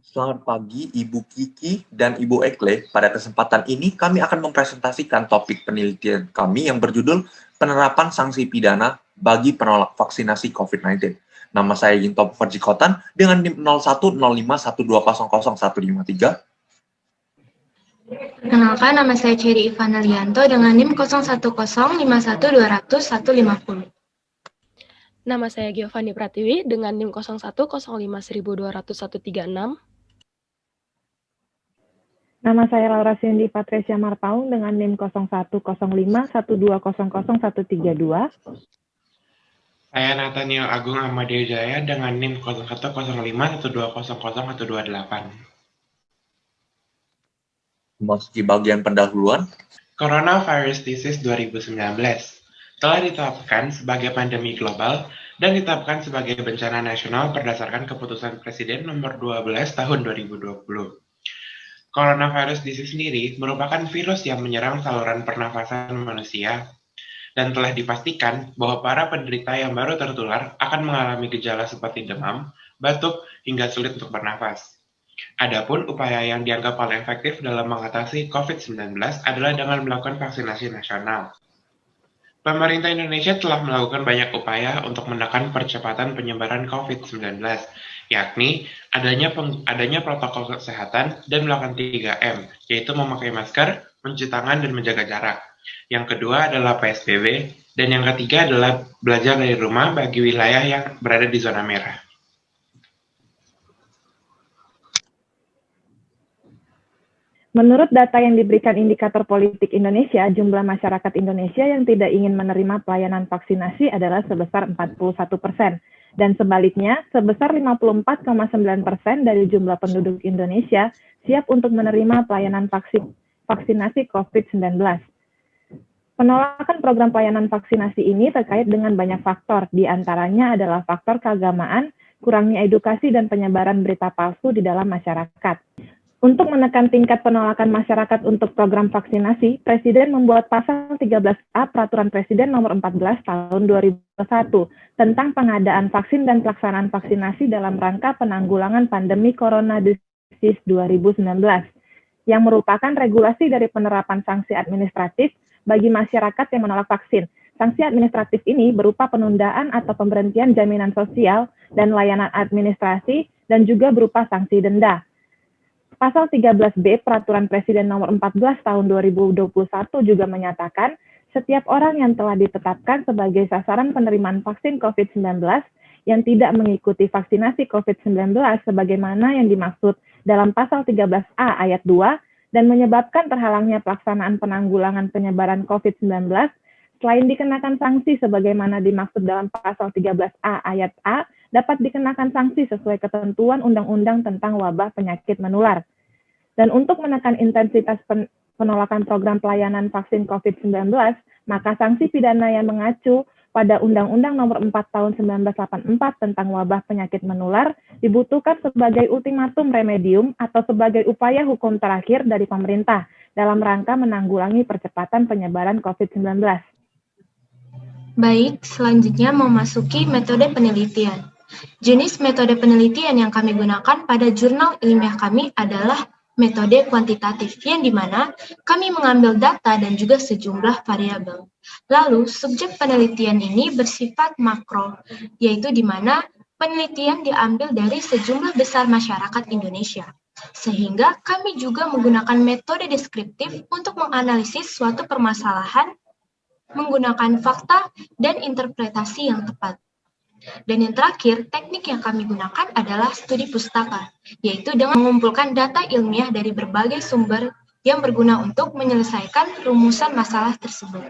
Selamat pagi Ibu Kiki dan Ibu Ekle. Pada kesempatan ini kami akan mempresentasikan topik penelitian kami yang berjudul Penerapan Sanksi Pidana bagi Penolak Vaksinasi COVID-19. Nama saya Yinto Perjikotan dengan NIM 010512000153. Perkenalkan, nama saya Cherry Ivana Lianto dengan NIM 010512000150. Nama saya Giovanni Pratiwi dengan NIM 010512000136. Nama saya Laura Cindy Patricia Marpaung dengan NIM 010512000132. Saya Nathaniel Agung Amadeo Jaya dengan NIM 010512000128. Memasuki bagian pendahuluan, Coronavirus Disease 2019 telah ditetapkan sebagai pandemi global dan ditetapkan sebagai bencana nasional berdasarkan keputusan Presiden nomor 12 tahun 2020. Coronavirus disease sendiri merupakan virus yang menyerang saluran pernafasan manusia dan telah dipastikan bahwa para penderita yang baru tertular akan mengalami gejala seperti demam, batuk, hingga sulit untuk bernafas. Adapun upaya yang dianggap paling efektif dalam mengatasi COVID-19 adalah dengan melakukan vaksinasi nasional. Pemerintah Indonesia telah melakukan banyak upaya untuk menekan percepatan penyebaran COVID-19, yakni adanya protokol kesehatan dan melakukan 3M, yaitu memakai masker, mencuci tangan, dan menjaga jarak. Yang kedua adalah PSBB, dan yang ketiga adalah belajar dari rumah bagi wilayah yang berada di zona merah. Menurut data yang diberikan Indikator Politik Indonesia, jumlah masyarakat Indonesia yang tidak ingin menerima pelayanan vaksinasi adalah sebesar 41%, dan sebaliknya sebesar 54,9% dari jumlah penduduk Indonesia siap untuk menerima pelayanan vaksinasi COVID-19. Penolakan program pelayanan vaksinasi ini terkait dengan banyak faktor, di antaranya adalah faktor keagamaan, kurangnya edukasi dan penyebaran berita palsu di dalam masyarakat. Untuk menekan tingkat penolakan masyarakat untuk program vaksinasi, Presiden membuat pasal 13A Peraturan Presiden nomor 14 tahun 2001 tentang pengadaan vaksin dan pelaksanaan vaksinasi dalam rangka penanggulangan pandemi Corona Disease 2019, yang merupakan regulasi dari penerapan sanksi administratif bagi masyarakat yang menolak vaksin. Sanksi administratif ini berupa penundaan atau pemberhentian jaminan sosial dan layanan administrasi dan juga berupa sanksi denda. Pasal 13B Peraturan Presiden nomor 14 tahun 2021 juga menyatakan setiap orang yang telah ditetapkan sebagai sasaran penerimaan vaksin COVID-19 yang tidak mengikuti vaksinasi COVID-19 sebagaimana yang dimaksud dalam pasal 13A ayat 2 dan menyebabkan terhalangnya pelaksanaan penanggulangan penyebaran COVID-19 selain dikenakan sanksi sebagaimana dimaksud dalam pasal 13A ayat A, dapat dikenakan sanksi sesuai ketentuan Undang-Undang tentang Wabah Penyakit Menular. Dan untuk menekan intensitas penolakan program pelayanan vaksin COVID-19, maka sanksi pidana yang mengacu pada Undang-Undang Nomor 4 Tahun 1984 tentang Wabah Penyakit Menular dibutuhkan sebagai ultimatum remedium atau sebagai upaya hukum terakhir dari pemerintah dalam rangka menanggulangi percepatan penyebaran COVID-19. Baik, selanjutnya memasuki metode penelitian. Jenis metode penelitian yang kami gunakan pada jurnal ilmiah kami adalah metode kuantitatif, yang dimana kami mengambil data dan juga sejumlah variabel. Lalu, subjek penelitian ini bersifat makro, yaitu di mana penelitian diambil dari sejumlah besar masyarakat Indonesia. Sehingga kami juga menggunakan metode deskriptif untuk menganalisis suatu permasalahan menggunakan fakta dan interpretasi yang tepat. Dan yang terakhir, teknik yang kami gunakan adalah studi pustaka, yaitu dengan mengumpulkan data ilmiah dari berbagai sumber yang berguna untuk menyelesaikan rumusan masalah tersebut.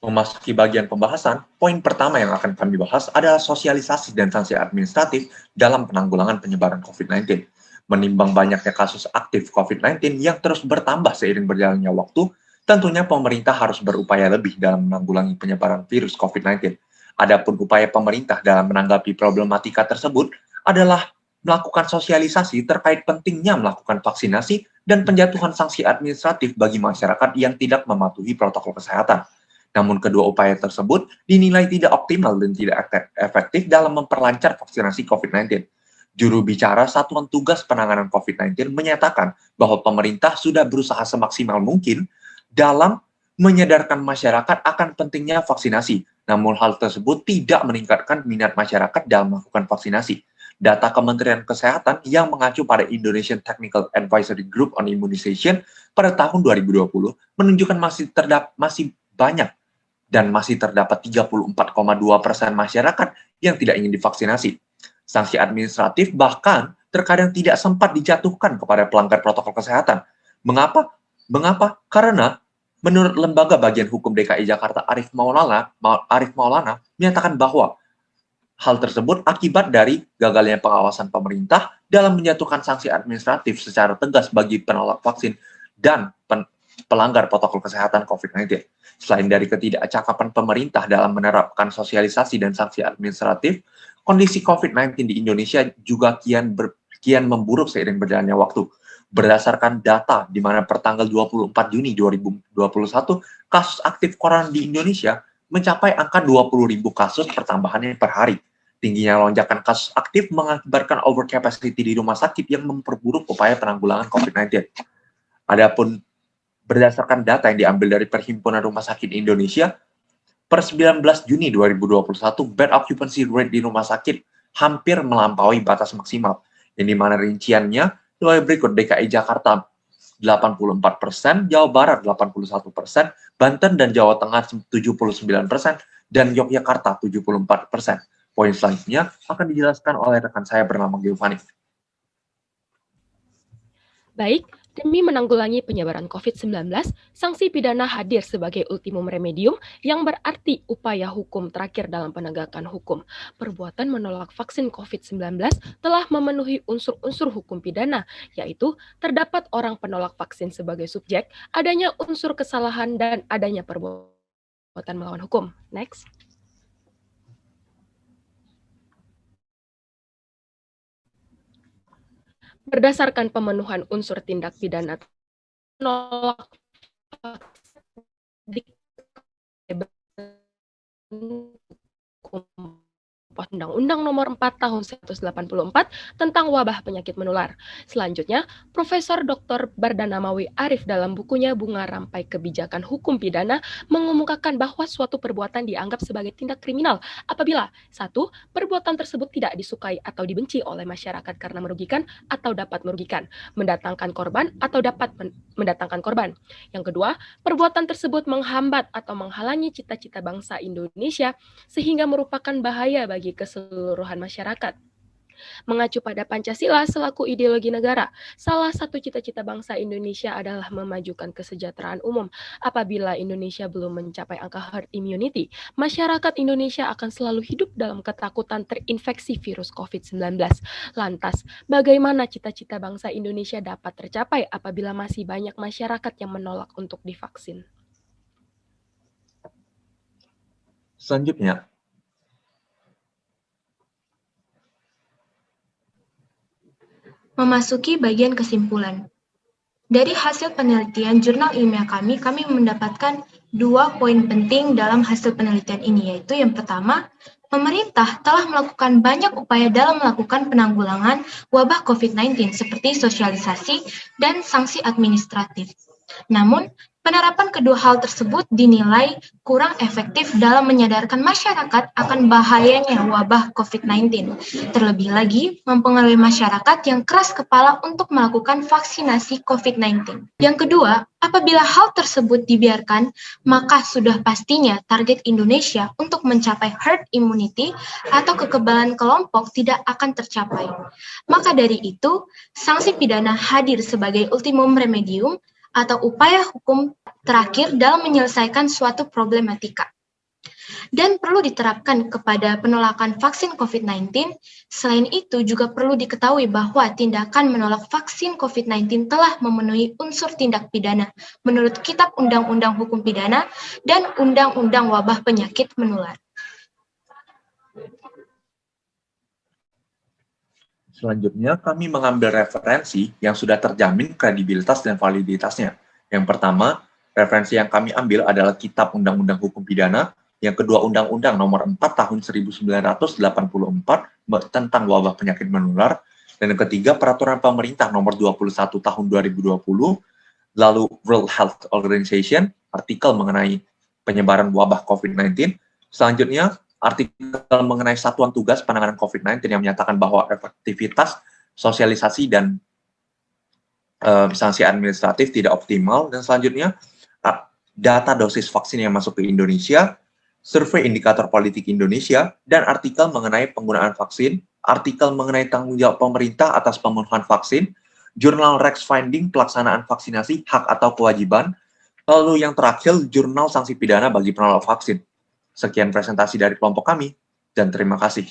memasuki bagian pembahasan, poin pertama yang akan kami bahas adalah sosialisasi dan sanksi administratif dalam penanggulangan penyebaran COVID-19. Menimbang banyaknya kasus aktif COVID-19 yang terus bertambah seiring berjalannya waktu, tentunya pemerintah harus berupaya lebih dalam menanggulangi penyebaran virus COVID-19. Adapun upaya pemerintah dalam menanggapi problematika tersebut adalah melakukan sosialisasi terkait pentingnya melakukan vaksinasi dan penjatuhan sanksi administratif bagi masyarakat yang tidak mematuhi protokol kesehatan. Namun kedua upaya tersebut dinilai tidak optimal dan tidak efektif dalam memperlancar vaksinasi COVID-19. Juru bicara Satuan Tugas Penanganan COVID-19 menyatakan bahwa pemerintah sudah berusaha semaksimal mungkin dalam menyadarkan masyarakat akan pentingnya vaksinasi. Namun hal tersebut tidak meningkatkan minat masyarakat dalam melakukan vaksinasi. Data Kementerian Kesehatan yang mengacu pada Indonesian Technical Advisory Group on Immunization pada tahun 2020 menunjukkan masih banyak dan masih terdapat 34,2% masyarakat yang tidak ingin divaksinasi. Sanksi administratif bahkan terkadang tidak sempat dijatuhkan kepada pelanggar protokol kesehatan. Mengapa? Karena menurut Lembaga Bagian Hukum DKI Jakarta Arif Maulana menyatakan bahwa hal tersebut akibat dari gagalnya pengawasan pemerintah dalam menjatuhkan sanksi administratif secara tegas bagi penolak vaksin dan pelanggar protokol kesehatan COVID-19. Selain dari ketidakcakapan pemerintah dalam menerapkan sosialisasi dan sanksi administratif, kondisi COVID-19 di Indonesia juga kian memburuk seiring berjalannya waktu. Berdasarkan data di mana pertanggal 24 Juni 2021, kasus aktif corona di Indonesia mencapai angka 20.000 kasus pertambahannya per hari. Tingginya lonjakan kasus aktif mengakibatkan overcapacity di rumah sakit yang memperburuk upaya penanggulangan COVID-19. Adapun berdasarkan data yang diambil dari Perhimpunan Rumah Sakit Indonesia, per 19 Juni 2021, bed occupancy rate di rumah sakit hampir melampaui batas maksimal, yang dimana rinciannya berikut: DKI Jakarta 84%, Jawa Barat 81%, Banten dan Jawa Tengah 79%, dan Yogyakarta 74%. Poin selanjutnya akan dijelaskan oleh rekan saya bernama Giovanni. Baik, demi menanggulangi penyebaran COVID-19, sanksi pidana hadir sebagai ultimum remedium yang berarti upaya hukum terakhir dalam penegakan hukum. Perbuatan menolak vaksin COVID-19 telah memenuhi unsur-unsur hukum pidana, yaitu terdapat orang penolak vaksin sebagai subjek, adanya unsur kesalahan, dan adanya perbuatan melawan hukum. Next. Berdasarkan pemenuhan unsur tindak pidana menolak Undang-Undang Nomor 4 Tahun 1984 tentang wabah penyakit menular. Selanjutnya, Profesor Dr. Bardana Mawi Arif dalam bukunya Bunga Rampai Kebijakan Hukum Pidana mengemukakan bahwa suatu perbuatan dianggap sebagai tindak kriminal apabila 1. Perbuatan tersebut tidak disukai atau dibenci oleh masyarakat karena merugikan atau dapat merugikan, mendatangkan korban atau dapat mendatangkan korban. Yang kedua, perbuatan tersebut menghambat atau menghalangi cita-cita bangsa Indonesia sehingga merupakan bahaya bagi keseluruhan masyarakat. Mengacu pada Pancasila selaku ideologi negara, salah satu cita-cita bangsa Indonesia adalah memajukan kesejahteraan umum. Apabila Indonesia belum mencapai angka herd immunity, masyarakat Indonesia akan selalu hidup dalam ketakutan terinfeksi virus COVID-19. Lantas, bagaimana cita-cita bangsa Indonesia dapat tercapai apabila masih banyak masyarakat yang menolak untuk divaksin? Selanjutnya, Memasuki bagian kesimpulan. Dari hasil penelitian jurnal ilmiah kami mendapatkan 2 poin penting dalam hasil penelitian ini, yaitu yang pertama, pemerintah telah melakukan banyak upaya dalam melakukan penanggulangan wabah COVID-19 seperti sosialisasi dan sanksi administratif. Namun, penerapan kedua hal tersebut dinilai kurang efektif dalam menyadarkan masyarakat akan bahayanya wabah COVID-19. Terlebih lagi, mempengaruhi masyarakat yang keras kepala untuk melakukan vaksinasi COVID-19. Yang kedua, apabila hal tersebut dibiarkan, maka sudah pastinya target Indonesia untuk mencapai herd immunity atau kekebalan kelompok tidak akan tercapai. Maka dari itu, sanksi pidana hadir sebagai ultimum remedium atau upaya hukum terakhir dalam menyelesaikan suatu problematika. Dan perlu diterapkan kepada penolakan vaksin COVID-19. Selain itu, juga perlu diketahui bahwa tindakan menolak vaksin COVID-19 telah memenuhi unsur tindak pidana menurut Kitab Undang-Undang Hukum Pidana dan Undang-Undang Wabah Penyakit Menular. selanjutnya kami mengambil referensi yang sudah terjamin kredibilitas dan validitasnya. Yang pertama, referensi yang kami ambil adalah Kitab Undang-Undang Hukum Pidana, Yang kedua, Undang-Undang Nomor 4 Tahun 1984 tentang wabah penyakit menular. Dan yang ketiga, Peraturan Pemerintah Nomor 21 Tahun 2020, lalu World Health Organization, artikel mengenai penyebaran wabah COVID-19. Selanjutnya, artikel mengenai Satuan Tugas Penanganan COVID-19 yang menyatakan bahwa efektivitas sosialisasi dan sanksi administratif tidak optimal. Dan selanjutnya, data dosis vaksin yang masuk ke Indonesia, survei indikator politik Indonesia, dan artikel mengenai penggunaan vaksin, artikel mengenai tanggung jawab pemerintah atas pemenuhan vaksin, jurnal Rex Finding pelaksanaan vaksinasi hak atau kewajiban, lalu yang terakhir jurnal sanksi pidana bagi penolak vaksin. Sekian presentasi dari kelompok kami, dan terima kasih.